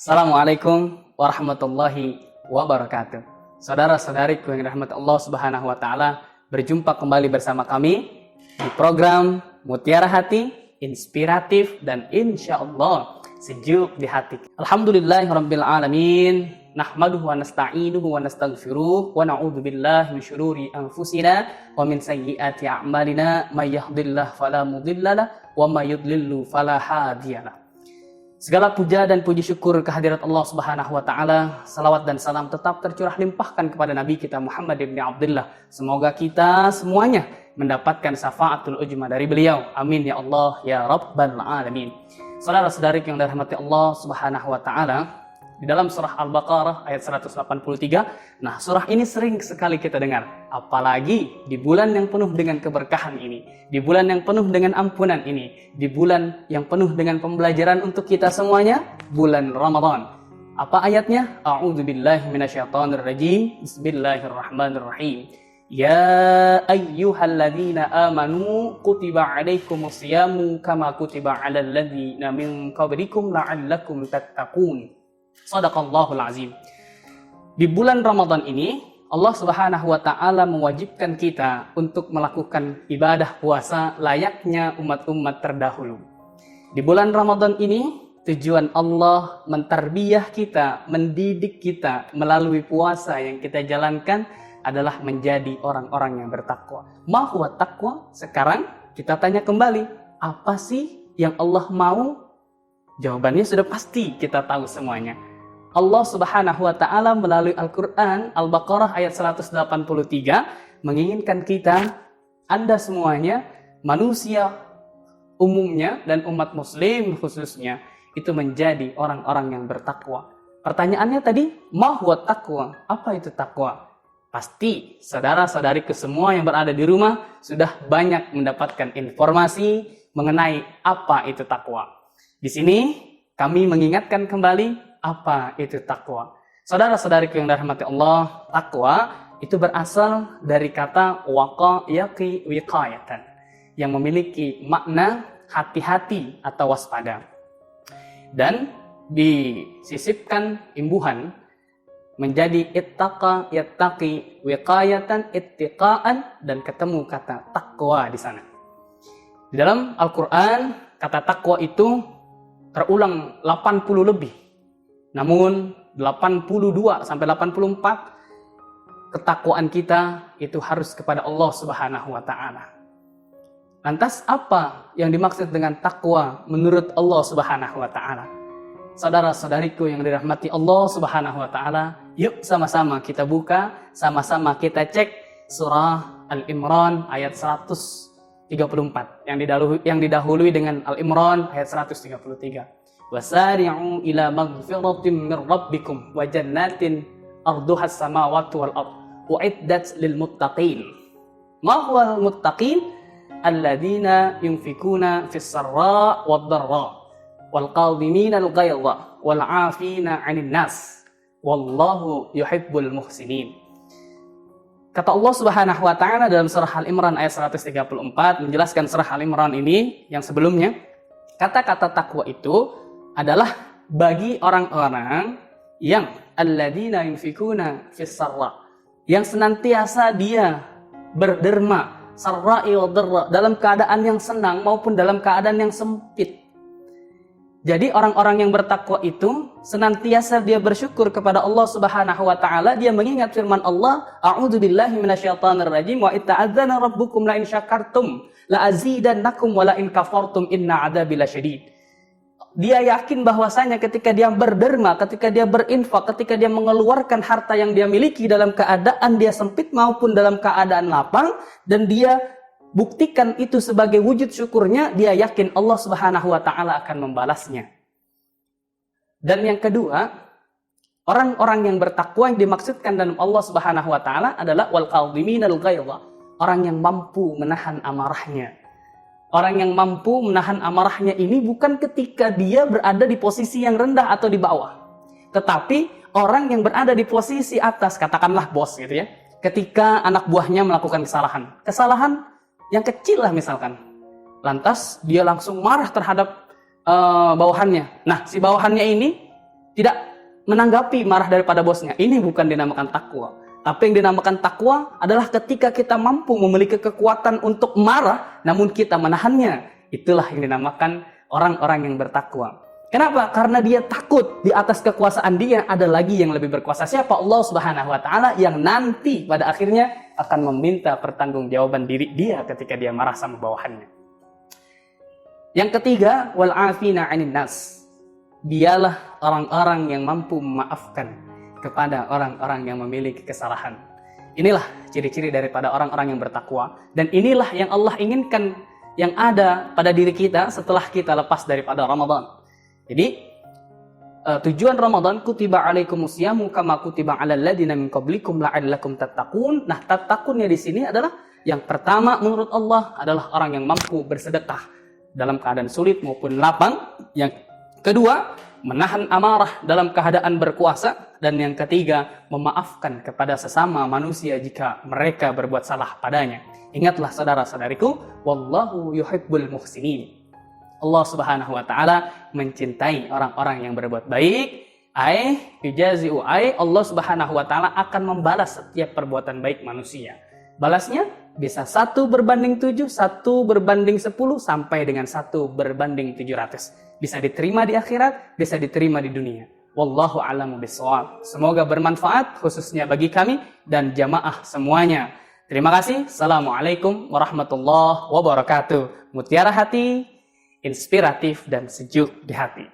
Assalamualaikum warahmatullahi wabarakatuh. Saudara-saudariku yang dirahmati Allah Subhanahu wa taala, berjumpa kembali bersama kami di program Mutiara Hati, inspiratif dan insya Allah sejuk di hati. Alhamdulillahirabbil alamin, nahmaduhu wa nasta'inuhu wa nastaghfiruh wa na'udzu billahi min syururi anfusina wa min sayyiati a'malina, may yahdihillahu fala mudhillalah wa may yudlilhu fala hadiyalah. Segala puja dan puji syukur kehadirat Allah Subhanahu wa taala. Salawat dan salam tetap tercurah limpahkan kepada Nabi kita Muhammad ibn Abdullah. Semoga kita semuanya mendapatkan syafaatul ujma dari beliau. Amin ya Allah ya rabbal alamin. Saudara-saudari yang dirahmati Allah Subhanahu wa taala, di dalam surah Al-Baqarah ayat 183. Nah, surah ini sering sekali kita dengar, apalagi di bulan yang penuh dengan keberkahan ini, di bulan yang penuh dengan ampunan ini, di bulan yang penuh dengan pembelajaran untuk kita semuanya, bulan Ramadan. Apa ayatnya? A'udzubillahi minasyaitonirrajim. Bismillahirrahmanirrahim. Ya ayyuhalladzina amanu kutiba alaikumusyamu kama kutiba alal ladzina min qablikum la'allakum tattaqun. Shadaqallahul azim. Di bulan Ramadan ini Allah Subhanahu wa taala mewajibkan kita untuk melakukan ibadah puasa layaknya umat-umat terdahulu. Di bulan Ramadan ini tujuan Allah mentarbiyah kita, mendidik kita melalui puasa yang kita jalankan adalah menjadi orang-orang yang bertakwa. Ma huwa taqwa? Sekarang kita tanya kembali, apa sih yang Allah mau? Jawabannya sudah pasti kita tahu semuanya. Allah Subhanahu wa taala melalui Al-Qur'an Al-Baqarah ayat 183 menginginkan kita, Anda semuanya, manusia umumnya dan umat muslim khususnya, itu menjadi orang-orang yang bertakwa. Pertanyaannya tadi, ma huwa taqwa? Apa itu takwa? Pasti saudara-saudariku semua yang berada di rumah sudah banyak mendapatkan informasi mengenai apa itu takwa. Di sini kami mengingatkan kembali apa itu takwa. Saudara-saudariku yang dirahmati Allah, takwa itu berasal dari kata waqa yaqi wiqayatan, yang memiliki makna hati-hati atau waspada. Dan disisipkan imbuhan menjadi ittaqa yattaqi wiqayatan ittiqaan, dan ketemu kata takwa di sana. Di dalam Al-Qur'an kata takwa itu terulang 80 lebih. Namun 82 sampai 84 ketakwaan kita itu harus kepada Allah Subhanahu wa taala. Lantas apa yang dimaksud dengan takwa menurut Allah Subhanahu wa taala? Saudara-saudariku yang dirahmati Allah Subhanahu wa taala, yuk sama-sama kita buka, sama-sama kita cek surah Al-Imran ayat 134 yang didahului dengan Al-Imran ayat 133. Wasari'u ila maghfiratin min rabbikum wa jannatin arduhas samawati wal ard uiddat lil muttaqin. Ma huwal muttaqin? Alladzina yunfikuna fis sarra wad dharra wal qadhimina al ghayza wal 'afina 'anil nas wallahu yuhibbul muhsinin. Kata Allah Subhanahu wa taala dalam surah Al-Imran ayat 134 menjelaskan surah Al-Imran ini yang sebelumnya, kata-kata takwa itu adalah bagi orang-orang yang alladzina yunfikuna fis sarra, yang senantiasa dia berderma sarra'i wa dharra, dalam keadaan yang senang maupun dalam keadaan yang sempit. Jadi orang-orang yang bertakwa itu senantiasa dia bersyukur kepada Allah Subhanahu wa taala, dia mengingat firman Allah, a'udzubillahi minasyaitonirrajim, wa itta'adzana rabbukum la in syakartum la azidannakum wa la in kafartum inna 'adzabi lasyadid. Dia yakin bahwasanya ketika dia berderma, ketika dia berinfak, ketika dia mengeluarkan harta yang dia miliki dalam keadaan dia sempit maupun dalam keadaan lapang, dan dia buktikan itu sebagai wujud syukurnya, dia yakin Allah Subhanahu wa taala akan membalasnya. Dan yang kedua, orang-orang yang bertakwa yang dimaksudkan dalam Allah Subhanahu wa taala adalah wal qadhiminal ghayza, orang yang mampu menahan amarahnya. Orang yang mampu menahan amarahnya ini bukan ketika dia berada di posisi yang rendah atau di bawah, tetapi orang yang berada di posisi atas, katakanlah bos gitu ya, ketika anak buahnya melakukan kesalahan yang kecil lah misalkan, lantas dia langsung marah terhadap bawahannya. Nah, si bawahannya ini tidak menanggapi marah daripada bosnya. Ini bukan dinamakan takwa. Tapi yang dinamakan takwa adalah ketika kita mampu memiliki kekuatan untuk marah, namun kita menahannya. Itulah yang dinamakan orang-orang yang bertakwa. Kenapa? Karena dia takut di atas kekuasaan dia ada lagi yang lebih berkuasa. Siapa? Allah Subhanahu wa Ta'ala, yang nanti pada akhirnya akan meminta pertanggungjawaban diri dia ketika dia marah sama bawahannya. Yang ketiga, wal afina 'anil nas. Dialah orang-orang yang mampu memaafkan kepada orang-orang yang memiliki kesalahan. Inilah ciri-ciri daripada orang-orang yang bertakwa, dan inilah yang Allah inginkan yang ada pada diri kita setelah kita lepas daripada Ramadan. Jadi tujuan Ramadan, kutiba alaikumusyamu kama kutiba alal ladzina min qablikum la'allakum tattaqun. Nah, tattaqunnya di sini adalah yang pertama menurut Allah adalah orang yang mampu bersedekah dalam keadaan sulit maupun lapang. Yang kedua, menahan amarah dalam keadaan berkuasa. Dan yang ketiga, memaafkan kepada sesama manusia jika mereka berbuat salah padanya. Ingatlah saudara-saudariku, wallahu yuhibbul muhsinin. Allah Subhanahu wa Ta'ala mencintai orang-orang yang berbuat baik. Yujazi'u Allah Subhanahu wa Ta'ala akan membalas setiap perbuatan baik manusia. Balasnya bisa 1/7, 1/10, sampai dengan 1/700. Bisa diterima di akhirat, bisa diterima di dunia. Wallahu a'lamu bishawab. Semoga bermanfaat khususnya bagi kami dan jamaah semuanya. Terima kasih. Assalamualaikum warahmatullahi wabarakatuh. Mutiara Hati, inspiratif dan sejuk di hati.